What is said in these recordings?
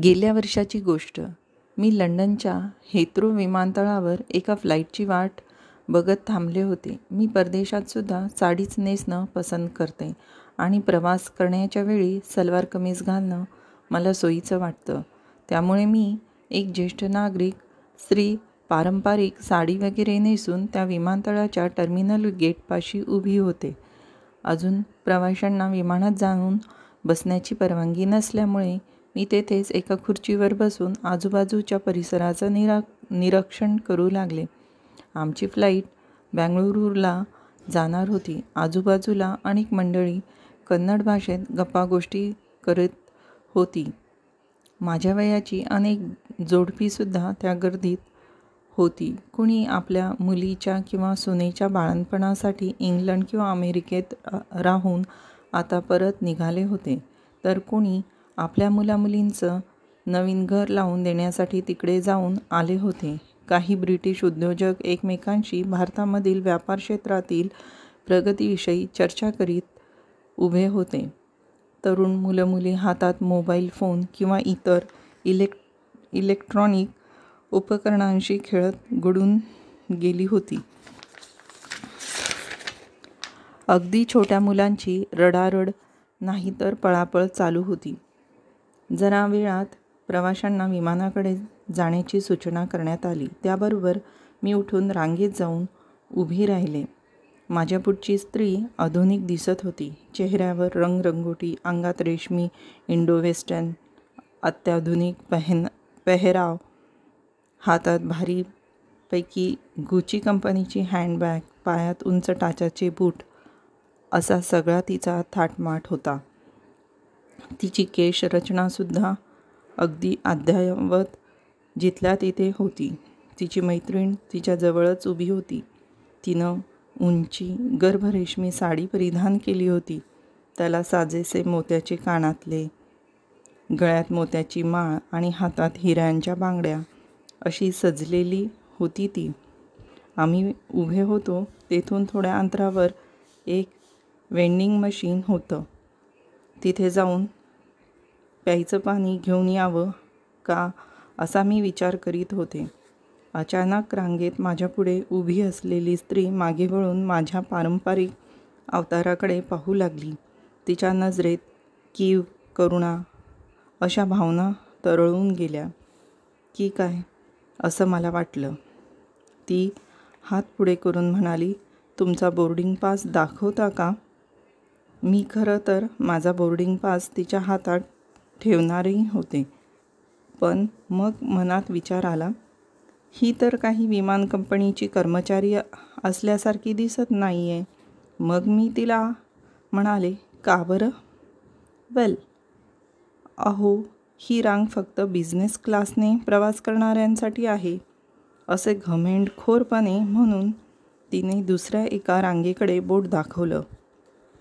गेल्या वर्षाची गोष्ट. मी लंडनच्या हेथ्रो विमानतळावर एका फ्लाईटची वाट बघत थांबले होते. मी परदेशातसुद्धा साडीच नेसणं पसंत करते आणि प्रवास करण्याच्या वेळी सलवार कमीज घालणं मला सोयीचं वाटतं. त्यामुळे मी एक ज्येष्ठ नागरिक स्त्री पारंपरिक साडी वगैरे नेसून त्या विमानतळाच्या टर्मिनल गेटपाशी उभी होते. अजून प्रवाशांना विमानात जाऊन बसण्याची परवानगी नसल्यामुळे मी तेथेच एका खुर्चीवर बसून आजूबाजूच्या परिसराचं निरीक्षण करू लागले. आमची फ्लाईट बेंगळुरूला जाणार होती. आजूबाजूला अनेक मंडळी कन्नड भाषेत गप्पागोष्टी करत होती. माझ्या वयाची अनेक जोडपीसुद्धा त्या गर्दीत होती. कुणी आपल्या मुलीच्या किंवा सुनेच्या बाळंतपणासाठी इंग्लंड किंवा अमेरिकेत राहून आता परत निघाले होते, तर कुणी आपल्या मुलामुलींचं नवीन घर लावून देण्यासाठी तिकडे जाऊन आले होते. काही ब्रिटिश उद्योजक एकमेकांशी भारतामधील व्यापार क्षेत्रातील प्रगतीविषयी चर्चा करीत उभे होते. तरुण मुलं-मुली हातात मोबाईल फोन किंवा इतर इलेक्ट्रॉनिक उपकरणांशी खेळत गढून गेली होती. अगदी छोट्या मुलांची रडारड नाही तर पळापळ चालू होती. जरा वेळात प्रवाशांना विमानाकडे जाण्याची सूचना करण्यात आली. त्याबरोबर मी उठून रांगेत जाऊन उभी राहिले. माझ्या पुढची स्त्री आधुनिक दिसत होती. चेहऱ्यावर रंगरंगोटी, अंगात रेशमी इंडो-वेस्टर्न अत्याधुनिक पेहराव, हातात भारीपैकी गुची कंपनीची हँडबॅग, पायात उंच टाचाचे बूट, असा सगळा तिचा थाटमाट होता. तिची केश रचनासुद्धा अगदी अद्ययावत जिथल्या तिथे होती. तिची मैत्रीण तिच्या जवळच उभी होती. तिनं उंची गर्भ रेशमी साडी परिधान केली होती. त्याला साजेसे मोत्याचे कानातले, गळ्यात मोत्याची माळ आणि हातात हिऱ्यांच्या बांगड्या अशी सजलेली होती ती. आम्ही उभे होतो तेथून थोड्या अंतरावर एक वेंडिंग मशीन होतं. तिथे जाऊन प्यायचं पाणी घेऊन यावं का असा मी विचार करीत होते. अचानक रांगेत माझ्यापुढे उभी असलेली स्त्री मागे वळून माझ्या पारंपरिक अवताराकडे पाहू लागली. तिच्या नजरेत कीव, करुणा अशा भावना तरळून गेल्या की काय असं मला वाटलं. ती हात पुढे करून म्हणाली, तुमचा बोर्डिंग पास दाखवता का? मी खरं तर माझा बोर्डिंग पास तिच्या हातात ठेवणारही होते, पण मग मनात विचार आला, ही तर काही विमान कंपनीची कर्मचारी असल्यासारखी दिसत नाही आहे. मग मी तिला म्हणाले, का बरं? वेल, अहो, ही रांग फक्त बिझनेस क्लासने प्रवास करणाऱ्यांसाठी आहे, असे घमेंडखोरपणे म्हणून तिने दुसऱ्या एका रांगेकडे बोट दाखवलं.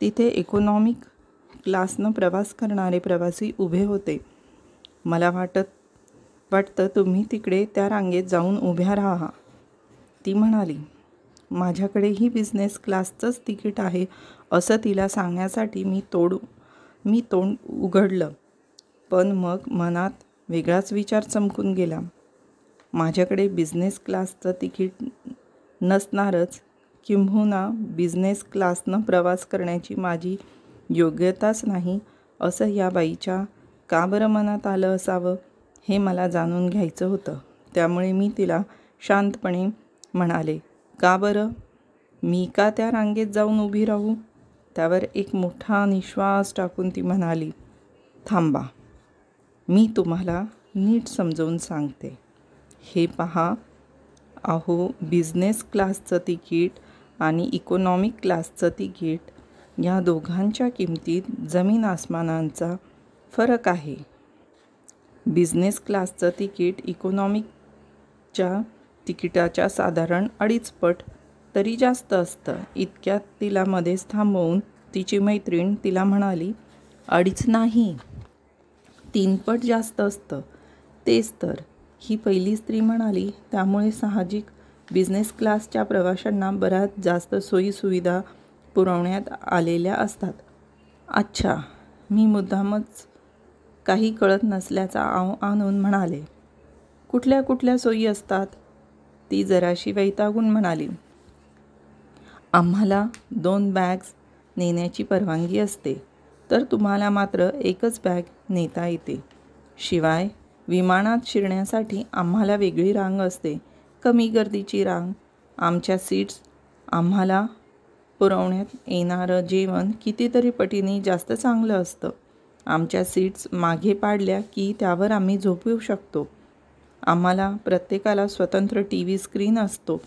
तिथे इकॉनॉमिक क्लासनं प्रवास करणारे प्रवासी उभे होते. मला वाटतं तुम्ही तिकडे त्या रांगेत जाऊन उभ्या राहा, ती म्हणाली. माझ्याकडेही बिझनेस क्लासचंच तिकीट आहे असं तिला सांगण्यासाठी मी तोंड उघडलं, पण मग मनात वेगळाच विचार चमकून गेला. माझ्याकडे बिझनेस क्लासचं तिकीट नसणारच, किंबहुना बिझनेस क्लासनं प्रवास करण्याची माझी योग्यताच नाही असं या बाईच्या का बरं मनात आलं असावं हे मला जाणून घ्यायचं होतं. त्यामुळे मी तिला शांतपणे म्हणाले, का बरं? मी का त्या रांगेत जाऊन उभी राहू? त्यावर एक मोठा निश्वास टाकून ती म्हणाली, थांबा, मी तुम्हाला नीट समजावून सांगते. हे पहा, अहो, बिझनेस क्लासचं तिकीट आणि इकॉनॉमिक क्लासचं तिकीट या दोघांच्या किमतीत जमीन आसमानांचा फरक आहे. बिझनेस क्लासचं तिकीट इकॉनॉमिकच्या तिकिटाच्या साधारण 2.5 पट तरी जास्त असतं. इतक्यात तिला मध्येच थांबवून तिची मैत्रीण तिला म्हणाली, 2.5 नाही, 3 पट जास्त असतं. तेच तर, ही पहिली स्त्री म्हणाली. त्यामुळे साहजिक बिझनेस क्लासच्या प्रवाशांना बऱ्याच जास्त सोयीसुविधा पुरवण्यात आलेल्या असतात. अच्छा, मी मुद्दामच काही कळत नसल्याचा आव आणून म्हणाले. कुठल्या कुठल्या सोयी असतात? ती जराशी वैतागून म्हणाली. आम्हाला 2 बॅग्स नेण्याची परवानगी असते, तर तुम्हाला मात्र एकच बॅग नेता येते. शिवाय विमानात शिरण्यासाठी आम्हाला वेगळी रांग असते, कमी गर्दीची रांग. आमच्या सीट्स आम्हाला पुरवण्यात येणारं जेवण कितीतरी पटीने जास्त चांगलं असतं. आमच्या सीट्स मागे पाडल्या की त्यावर आम्ही झोपू शकतो. आम्हाला प्रत्येकाला स्वतंत्र TV स्क्रीन असतो.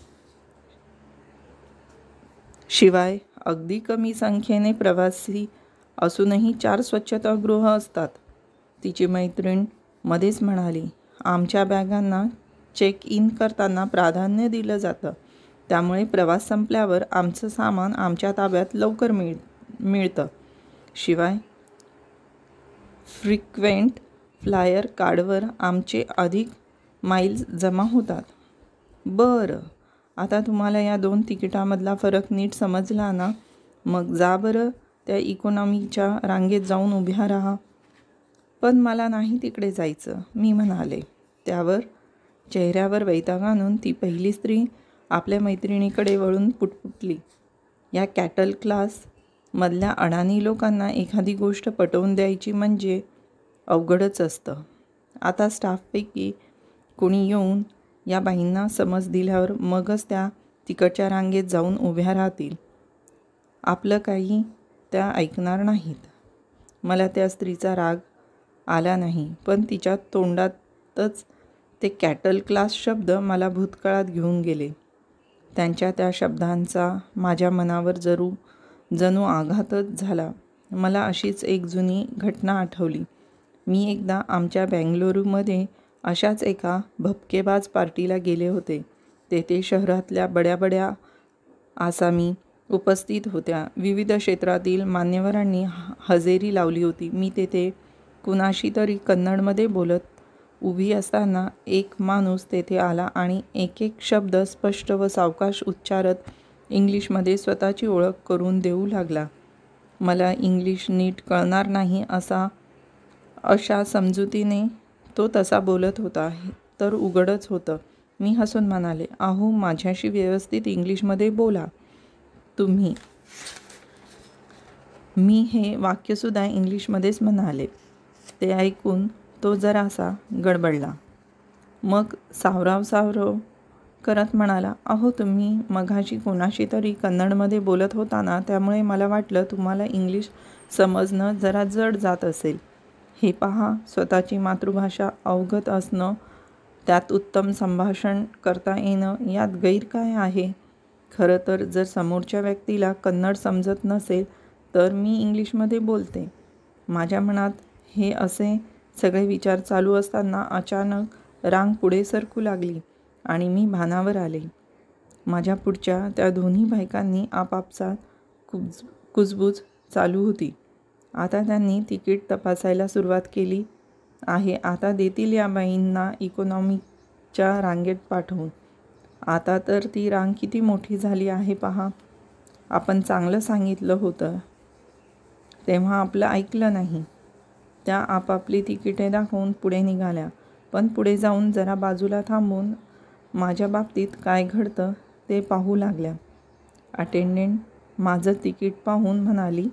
शिवाय अगदी कमी संख्येने प्रवासी असूनही 4 स्वच्छतागृह असतात. तिची मैत्रीण मध्येच म्हणाली. आमच्या बॅगांना चेक इन करताना प्राधान्य दिलं जातं, त्यामुळे प्रवास संपल्यावर आमचं सामान आमच्या ताब्यात लवकर मिळतं. शिवाय फ्रिक्वेंट फ्लायर कार्डवर आमचे अधिक माईल्स जमा होतात. बरं, आता तुम्हाला या 2 तिकिटामधला फरक नीट समजला ना? मग जा बरं त्या इकॉनॉमीच्या रांगेत जाऊन उभ्या राहा. पण मला नाही तिकडे जायचं, मी म्हणाले. त्यावर चेहऱ्यावर वैताग आणून ती पहिली स्त्री आपल्या मैत्रिणीकडे वळून पुटपुटली. या कॅटल क्लास मधल्या अडाणी लोकांना एखादी गोष्ट पटवून द्यायची म्हणजे अवघडच असतं. आता स्टाफपैकी कोणी येऊन या बाईंना समज दिल्यावर मगच त्या तिकडच्या रांगेत जाऊन उभ्या राहतील. आपलं काही त्या ऐकणार नाहीत. मला त्या स्त्रीचा राग आला नाही, पण तिच्या तोंडातच ते कॅटल क्लास शब्द मला भूतकाळात घेऊन गेले. त्यांच्या त्या शब्दांचा माझ्या मनावर जणू आघातच झाला. मला अशीच एक जुनी घटना आठवली. मी एकदा आमच्या बेंगळुरूमध्ये अशाच एका भपकेबाज पार्टीला गेले होते. तेथे शहरातल्या बड्या आसामी उपस्थित होत्या. विविध क्षेत्रातील मान्यवरांनी हजेरी लावली होती. मी तेथे कुणाशी तरी कन्नडमध्ये बोलत उभी असताना एक माणूस तेथे आला आणि एक शब्द स्पष्ट व सावकाश उच्चारत इंग्लिशमध्ये स्वतःची ओळख करून देऊ लागला. मला इंग्लिश नीट कळणार नाही अशा समजुतीने तो तसा बोलत होता तर उघडच होतं. मी हसून म्हणाले, अहो, माझ्याशी व्यवस्थित इंग्लिशमध्ये बोला तुम्ही. मी हे वाक्यसुद्धा इंग्लिशमध्येच म्हणाले. ते ऐकून तो जरासा गडबडला. मग सावराव करत म्हणाला, अहो, तुम्ही मघाशी कोणाशी तरी कन्नडमध्ये बोलत होता ना, त्यामुळे मला वाटलं तुम्हाला इंग्लिश समजणं जरा जड जात असेल. हे पहा, स्वतःची मातृभाषा अवगत असणं, त्यात उत्तम संभाषण करता येणं यात गैर काय आहे? खरं तर जर समोरच्या व्यक्तीला कन्नड समजत नसेल तर मी इंग्लिशमध्ये बोलते. माझ्या मनात हे असे सगळे विचार चालू असताना अचानक रांग पुढे सरकू लागली आणि मी भानावर आले. माझ्या पुढच्या त्या दोन्ही बायकांनी आपापसात कुजबूज चालू होती. आता त्यांनी तिकीट तपासायला सुरुवात केली आहे. आता देतील या बाईंना इकॉनॉमीच्या रांगेत पाठवून. आता तर ती रांग किती मोठी झाली आहे पहा. आपण चांगलं सांगितलं होतं तेव्हा आपलं ऐकलं नाही. त्या आपापली तिकिटे दाखवून पुढे निघाल्या, पण पुढे जाऊन जरा बाजूला थांबून माझ्या बाबतीत काय घडतं ते पाहू लागल्या. अटेंडंट माझं तिकीट पाहून म्हणाली,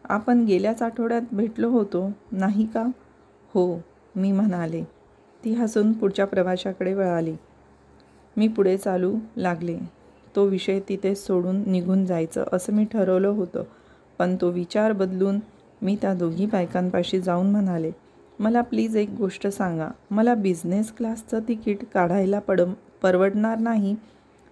आपण गेल्याच आठवड्यात भेटलो होतो नाही का? हो, मी म्हणाले. ती हसून पुढच्या प्रवाशाकडे वळाली. मी पुढे चालू लागले. तो विषय तिथेच सोडून निघून जायचं असं मी ठरवलं होतं, पण तो विचार बदलून मी त्या दोघी बायकांपाशी जाऊन म्हणाले, मला प्लीज एक गोष्ट सांगा. मला बिझनेस क्लासचं तिकीट काढायला परवडणार नाही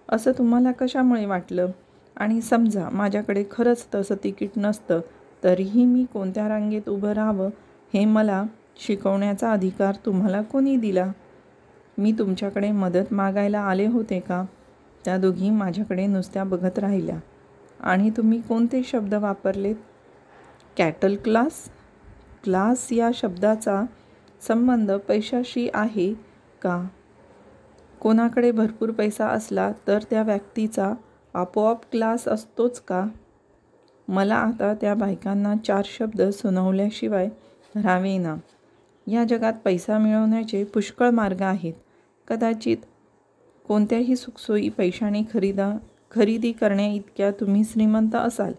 असं तुम्हाला कशामुळे वाटलं? आणि समजा माझ्याकडे खरंच तसं तिकीट नसतं तरीही मी कोणत्या रांगेत उभं राहावं हे मला शिकवण्याचा अधिकार तुम्हाला कोणी दिला? मी तुमच्याकडे मदत मागायला आले होते का? त्या दोघी माझ्याकडे नुसत्या बघत राहिल्या. आणि तुम्ही कोणते शब्द वापरलेत? कॅटल क्लास या शब्दाचा संबंध पैशाशी आहे का? कोणाकडे भरपूर पैसा असला तर त्या व्यक्तीचा आपोआप क्लास असतोच का? मला आता त्या बायकांना 4 शब्द सुनावल्याशिवाय राहावेना. या जगात पैसा मिळवण्याचे पुष्कळ मार्ग आहेत. कदाचित कोणत्याही सुखसोयी पैशाने खरेदी करण्या इतक्या तुम्ही श्रीमंत असाल,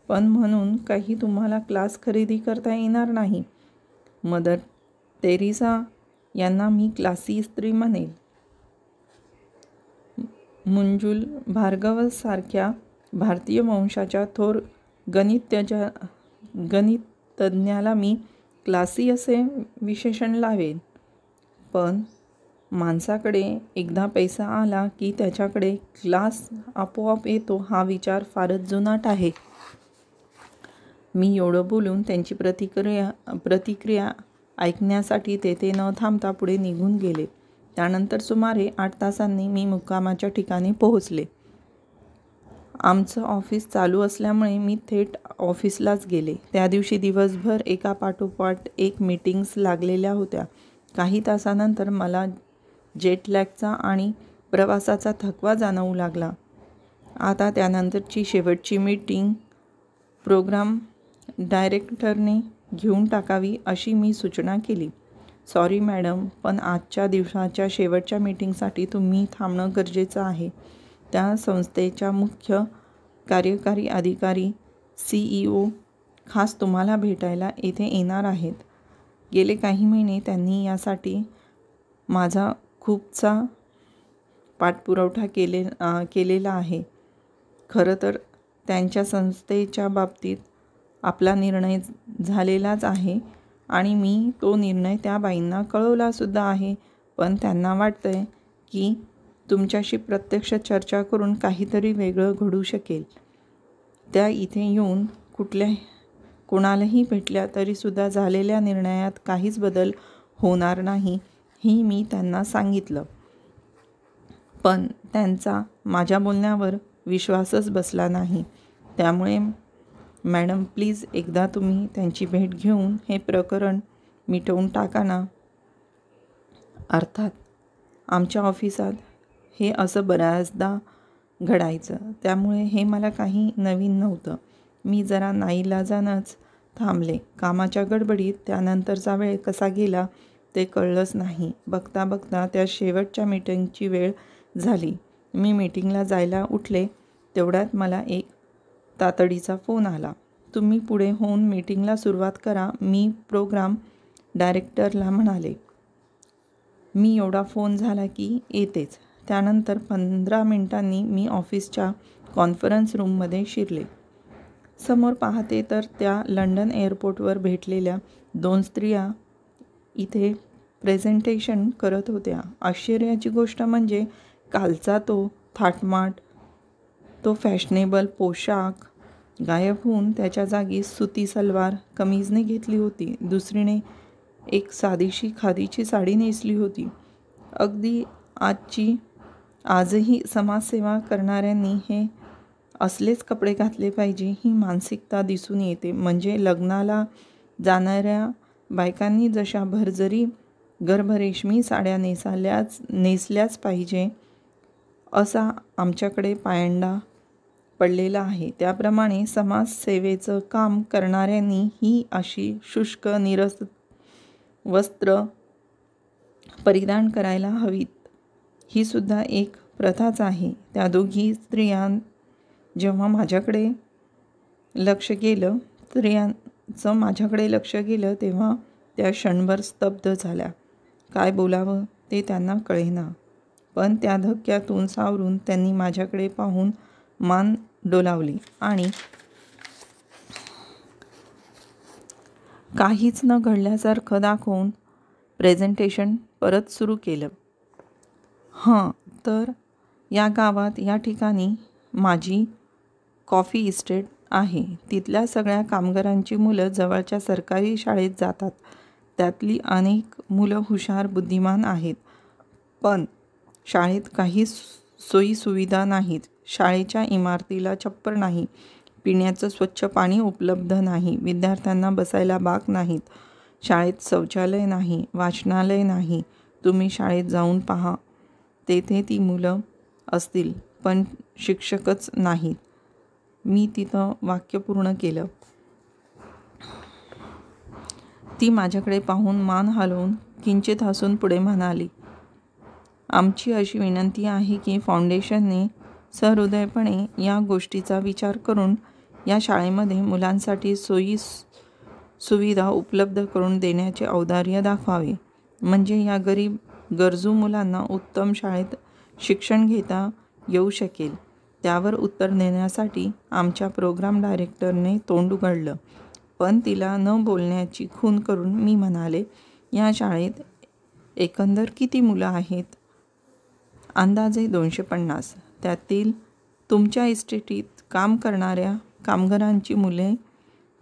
पण म्हणून काही तुम्हाला क्लास खरेदी करता येणार नाही. मदर टेरेसा यांना मी क्लासी स्त्री म्हणेल. मंजुल भार्गवसारख्या भारतीय वंशाच्या थोर गणितज्ञाला मी क्लासी असे विशेषण लावेन. पण माणसाकडे एकदा पैसा आला की त्याच्याकडे क्लास आपोआप येतो हा विचार फारच जुनाट आहे. मी एवढं बोलून त्यांची प्रतिक्रिया ऐकण्यासाठी तेथे न थांबता पुढे निघून गेले. त्यानंतर सुमारे 8 तासांनी मी मुक्कामाच्या ठिकाणी पोहोचले. आमचं ऑफिस चालू असल्यामुळे मी थेट ऑफिसलाच गेले. त्या दिवशी दिवसभर एकापाठोपाठ एक मीटिंग्स लागलेल्या होत्या. काही तासानंतर मला जेटलॅगचा आणि प्रवासाचा थकवा जाणवू लागला. आता त्यानंतरची शेवटची मीटिंग प्रोग्राम डायरेक्टरने घेऊन टाकावी अशी मी सूचना केली. सॉरी मॅडम, पण आजच्या दिवसाच्या शेवटच्या मीटिंगसाठी तुम्ही थांबणं गरजेचं आहे. त्या संस्थेच्या मुख्य कार्यकारी अधिकारी CEO खास तुम्हाला भेटायला इथे येणार आहेत. गेले काही महिने त्यांनी यासाठी माझा खूपसा पाठपुरावा केलेला आहे. खरं तर त्यांच्या संस्थेच्या बाबतीत आपला निर्णय झालेलाच आहे आणि मी तो निर्णय त्या बाईंना कळवलासुद्धा आहे. पण त्यांना वाटतंय की तुमच्याशी प्रत्यक्ष चर्चा करून काहीतरी वेगळं घडू शकेल. त्या इथे येऊन कोणालाही भेटल्या तरीसुद्धा झालेल्या निर्णयात काहीच बदल होणार नाही ही मी त्यांना सांगितलं. पण त्यांचा माझ्या बोलण्यावर विश्वासच बसला नाही. त्यामुळे मॅडम प्लीज एकदा तुम्ही त्यांची भेट घेऊन हे प्रकरण मिटवून टाका ना. अर्थात आमच्या ऑफिसात हे असं बऱ्याचदा घडायचं, त्यामुळे हे मला काही नवीन नव्हतं. मी जरा नाईलाजानंच थांबले. कामाच्या गडबडीत त्यानंतरचा वेळ कसा गेला ते कळलंच नाही. बघता बघता त्या शेवटच्या मीटिंगची वेळ झाली. मी मीटिंगला जायला उठले तेवढ्यात मला एक तातडीचा फोन आला. तुम्ही पुढे होऊन मीटिंगला सुरुवात करा, मी प्रोग्राम डायरेक्टरला म्हणाले. मी एवढा फोन झाला की येतेच. त्यानंतर 15 मिनिटांनी मी ऑफिसच्या कॉन्फरन्स रूममध्ये शिरले. समोर पाहते तर त्या लंडन एअरपोर्टवर भेटलेल्या 2 स्त्रिया इथे प्रेझेंटेशन करत होत्या. आश्चर्याची गोष्ट म्हणजे कालचा तो थाटमाट, तो फॅशनेबल पोशाख गायब होऊन त्याच्या जागी सुती सलवार कमीजने घेतली होती. दुसरीने एक साधीशी खादीची साडी नेसली होती. अगदी आजही समाजसेवा करणाऱ्यांनी हे असलेच कपडे घातले पाहिजे ही मानसिकता दिसून येते. म्हणजे लग्नाला जाणाऱ्या बायकांनी जशा भरजरी गर्भरेशमी साड्या नेसल्याच पाहिजे असा आमच्याकडे पायंडा पडलेला आहे. त्याप्रमाणे समाजसेवेचं काम करणाऱ्यांनी ही अशी शुष्क निरस वस्त्र परिधान करायला हवीत. ही सुद्धा एक प्रथाच आहे. त्या दोघी स्त्रिया जेव्हा माझ्याकडे लक्ष गेलं तेव्हा त्या क्षणभर स्तब्ध झाल्या. काय बोलावं ते त्यांना कळेना. पण त्या धक्क्यातून सावरून त्यांनी माझ्याकडे पाहून मान डोलावली आणि काहीच न घडल्यासारखं दाखवून प्रेझेंटेशन परत सुरू केलं. तर या गावात या ठिकाणी माझी कॉफी इस्टेट आहे. तिथल्या सगळ्या कामगारांची मुलं जवळच्या सरकारी शाळेत जातात. त्यातली अनेक मुलं हुशार बुद्धिमान आहेत. पण शाळेत काही सोयीसुविधा नाहीत. शाळेच्या इमारतीला छप्पर नाही. पिण्याचं स्वच्छ पाणी उपलब्ध नाही. विद्यार्थ्यांना बसायला बाक नाहीत. शाळेत शौचालय नाही. वाचनालय नाही. तुम्ही शाळेत जाऊन पहा. तेथे ती मुलं असतील पण शिक्षकच नाहीत. मी तिथं वाक्य पूर्ण केलं. ती माझ्याकडे पाहून मान हलवून किंचित हसून पुढे म्हणाली, आमची अशी विनंती आहे की फाउंडेशनने सहृदयपणे या गोष्टीचा विचार करून या शाळेमध्ये मुलांसाठी सोयी सुविधा उपलब्ध करून देण्याचे औदार्य दाखवावे. म्हणजे या गरीब गरजू मुलांना उत्तम शाळेत शिक्षण घेता येऊ शकेल. त्यावर उत्तर देण्यासाठी आमच्या प्रोग्राम डायरेक्टरने तोंड उघडलं. पण तिला न बोलण्याची खूण करून मी म्हणाले, या शाळेत एकंदर किती मुलं आहेत? अंदाजे 250. त्यातील तुमच्या इस्टेटीत काम करणाऱ्या कामगारांची मुले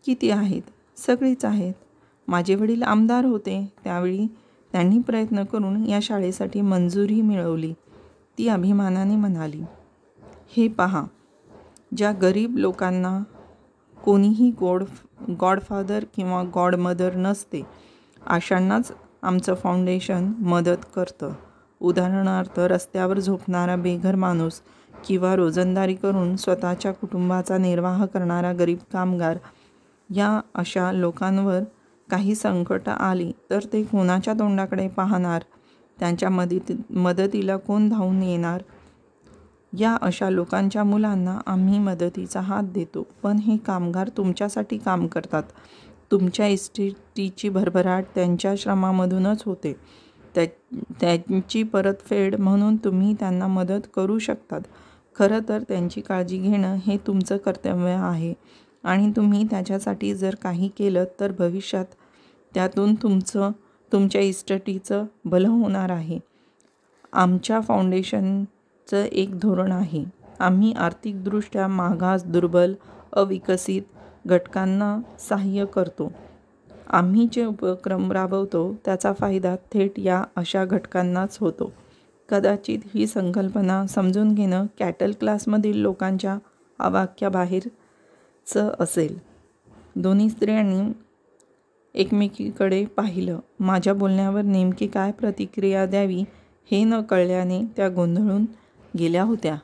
किती आहेत? सगळीच आहेत. माझे वडील आमदार होते त्यावेळी त्यांनी प्रयत्न करून या शाळेसाठी मंजुरी मिळवली. ती अभिमानाने म्हणाली, हे पहा, ज्या गरीब लोकांना कोणीही गॉडफादर किंवा गॉडमदर नसते अशांनाच आमचं फाउंडेशन मदत करतं. उदाहरणार्थ रस्त्यावर झोपणारा बेघर माणूस किंवा रोजंदारी करून स्वतःच्या कुटुंबाचा निर्वाह करणारा गरीब कामगार, या अशा लोकांवर काही संकट आली तर ते कोणाच्या तोंडाकडे पाहणार? त्यांच्या मदतीला कोण धावून येणार? या अशा लोकांच्या मुलांना आम्ही मदतीचा हात देतो. पण हे कामगार तुमच्यासाठी काम करतात. तुमच्या इस्टेटीची भरभराट त्यांच्या श्रमामधूनच होते. त्यांची परतफेड म्हणून तुम्ही त्यांना मदत करू शकतात. खरं तर त्यांची काळजी घेणं हे तुमचं कर्तव्य आहे आणि तुम्ही त्याच्यासाठी जर काही केलं तर भविष्यात त्यातून तुमच्या इस्टेटीचं भलं होणार आहे. आमच्या फाउंडेशनचं एक धोरण आहे. आम्ही आर्थिकदृष्ट्या मागास, दुर्बल, अविकसित घटकांना सहाय्य करतो. आम्ही जे उपक्रम राबवतो त्याचा फायदा थेट या अशा घटकांनाच होतो. कदाचित ही संकल्पना समजून घेणं कॅटल क्लासमधील लोकांच्या आवाक्याबाहेरचं असेल. दोन्ही स्त्रियांनी एकमेकीकडे पाहिलं. माझ्या बोलण्यावर नेमकी काय प्रतिक्रिया द्यावी हे न कळल्याने त्या गोंधळून गेल्या होत्या.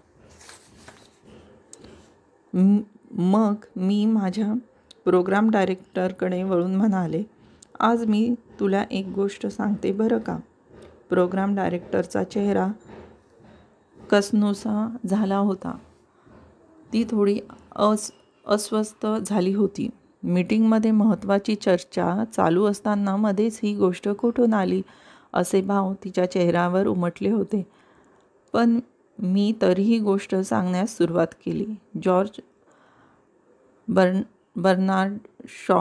मग मी माझ्या प्रोग्राम डायरेक्टरकडे वळून म्हणाले, आज मी तुला एक गोष्ट सांगते बरं का. प्रोग्राम डायरेक्टरचा चेहरा कसनोसा झाला होता. ती थोडी अस्वस्थ झाली होती. मीटिंगमध्ये महत्त्वाची चर्चा चालू असताना मध्येच ही गोष्ट कुठून आली असे भाव तिच्या चेहऱ्यावर उमटले होते. पण मी तरीही गोष्ट सांगण्यास सुरुवात केली. जॉर्ज बर्नार्ड शॉ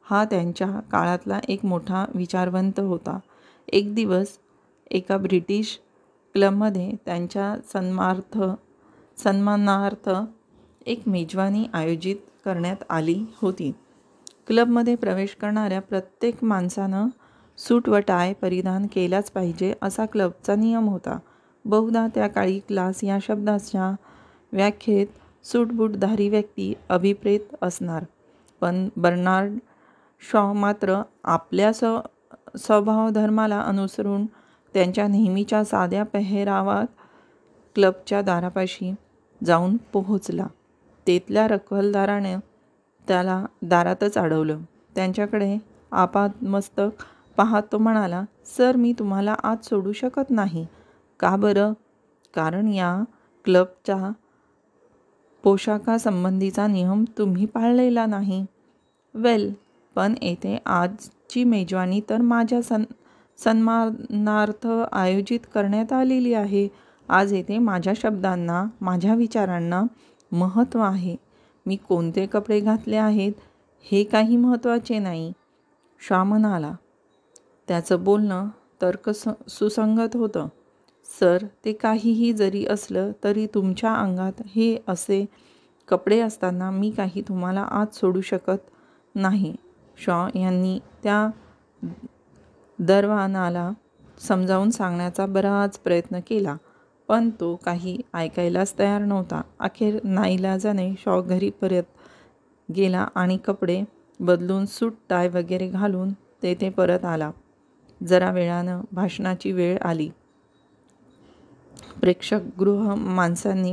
हा त्यांच्या काळातला एक मोठा विचारवंत होता. एक दिवस एका ब्रिटिश क्लबमध्ये त्यांच्या सन्मानार्थ एक मेजवानी आयोजित करण्यात आली होती. क्लबमध्ये प्रवेश करणाऱ्या प्रत्येक माणसानं सूट व टाय परिधान केलाच पाहिजे असा क्लबचा नियम होता. बहुधा त्या काळी क्लास या शब्दाच्या व्याख्येत सूटबूटधारी व्यक्ती अभिप्रेत असणार. पण बर्नार्ड शॉ मात्र आपल्या स्वभावधर्माला अनुसरून त्यांच्या नेहमीच्या साध्या पेहरावात क्लबच्या दारापाशी जाऊन पोहोचला. तेथल्या रखवालदाराने त्याला दारातच अडवलं. त्यांच्याकडे आपादमस्तक पाहत तो म्हणाला, सर, मी तुम्हाला आत सोडू शकत नाही. का बरं? कारण या क्लबच्या पोशाखासंबंधीचा नियम तुम्ही पाळलेला नाही. वेल, पण येथे आजची मेजवानी तर माझ्या सन्मानार्थ आयोजित करण्यात आलेली आहे. आज येथे माझ्या शब्दांना, माझ्या विचारांना महत्त्व आहे. मी कोणते कपडे घातले आहेत हे काही महत्त्वाचे नाही. शॉ म्हणाला. त्याचं बोलणं सुसंगत होतं. सर, ते काहीही जरी असलं तरी तुमच्या अंगात हे असे कपडे असताना मी काही तुम्हाला आत सोडू शकत नाही. शॉ यांनी त्या दरवानाला समजावून सांगण्याचा बराच प्रयत्न केला, पण तो काही ऐकायलाच तयार नव्हता. अखेर नाईलाजाने शॉ घरी परत गेला आणि कपडे बदलून सूट टाय वगैरे घालून तेथे परत आला. जरा वेळानं भाषणाची वेळ आली. प्रेक्षकगृह माणसांनी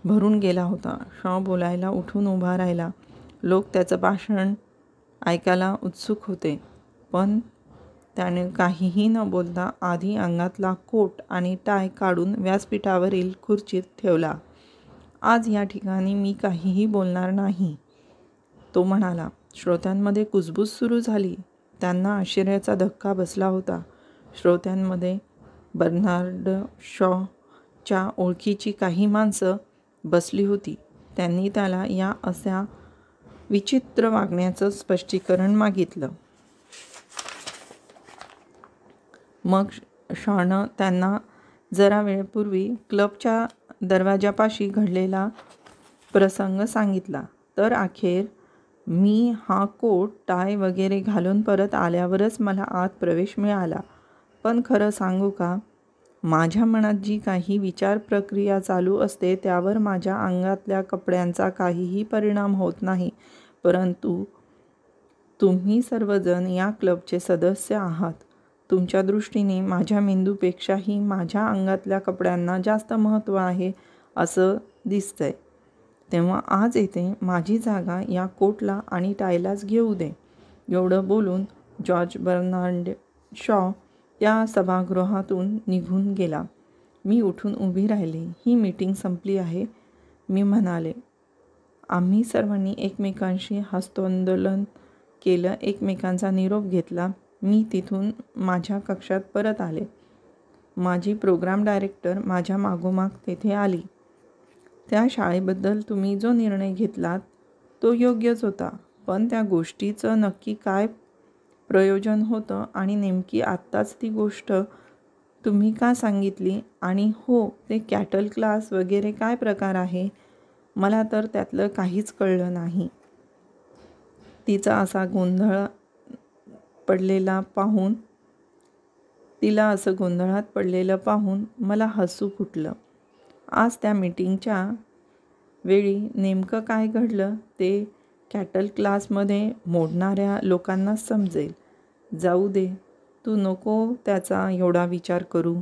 भरून गेला होता. शॉ बोलायला उठून उभा राहिला. लोक त्याचं भाषण ऐकायला उत्सुक होते. पण त्याने काहीही न बोलता आधी अंगातला कोट आणि टाय काढून व्यासपीठावरील खुर्चीत ठेवला. आज या ठिकाणी मी काहीही बोलणार नाही, तो म्हणाला. श्रोत्यांमध्ये कुजबूज सुरू झाली. त्यांना आश्चर्याचा धक्का बसला होता. श्रोत्यांमध्ये बर्नार्ड शॉच्या ओळखीची काही माणसं बसली होती. त्यांनी त्याला या अशा विचित्र वागण्याचं स्पष्टीकरण मागितलं. मग शॉनं त्यांना जरा वेळपूर्वी क्लबच्या दरवाजापाशी घडलेला प्रसंग सांगितला. तर अखेर मी हा कोट टाय वगैरे घालून परत आल्यावरच मला आत प्रवेश मिळाला. पण खरं सांगू का, माझ्या मनात जी काही विचार प्रक्रिया चालू असते त्यावर माझ्या अंगातल्या कपड्यांचा काहीही परिणाम होत नाही. परंतु तुम्ही सर्वजण या क्लबचे सदस्य आहात. तुमच्या दृष्टीने माझ्या मेंदूपेक्षाही माझ्या अंगातल्या कपड्यांना जास्त महत्त्व आहे असं दिसतंय. तेव्हा आज येथे माझी जागा या कोटला आणि टायलाच घेऊ दे. एवढं बोलून जॉर्ज बर्नार्ड शॉ त्या सभागृहातून निघून गेला. मी उठून उभी राहिली. ही मीटिंग संपली आहे, मी म्हणाले. आम्ही सर्वांनी एकमेकांशी हस्तोंदोलन केलं, एकमेकांचा निरोप घेतला. मी तिथून माझ्या कक्षात परत आले. माझी प्रोग्राम डायरेक्टर माझ्या मागोमाग तेथे आली. त्या शाळेबद्दल तुम्ही जो निर्णय घेतलात तो योग्यच होता, पण त्या गोष्टीचं नक्की काय प्रयोजन होतं आणि नेमकी आत्ताच ती गोष्ट तुम्ही का सांगितली? आणि हो, ते कॅटल क्लास वगैरे काय प्रकार आहे? मला तर त्यातलं काहीच कळलं नाही. तिला असं गोंधळात पडलेलं पाहून मला हसू फुटलं. आज त्या मीटिंगच्या वेळी नेमकं काय घडलं ते कॅटल क्लासमध्ये मोडणाऱ्या लोकांनाच समजेल. जाऊ दे, तू नको त्याचा एवढा विचार करू.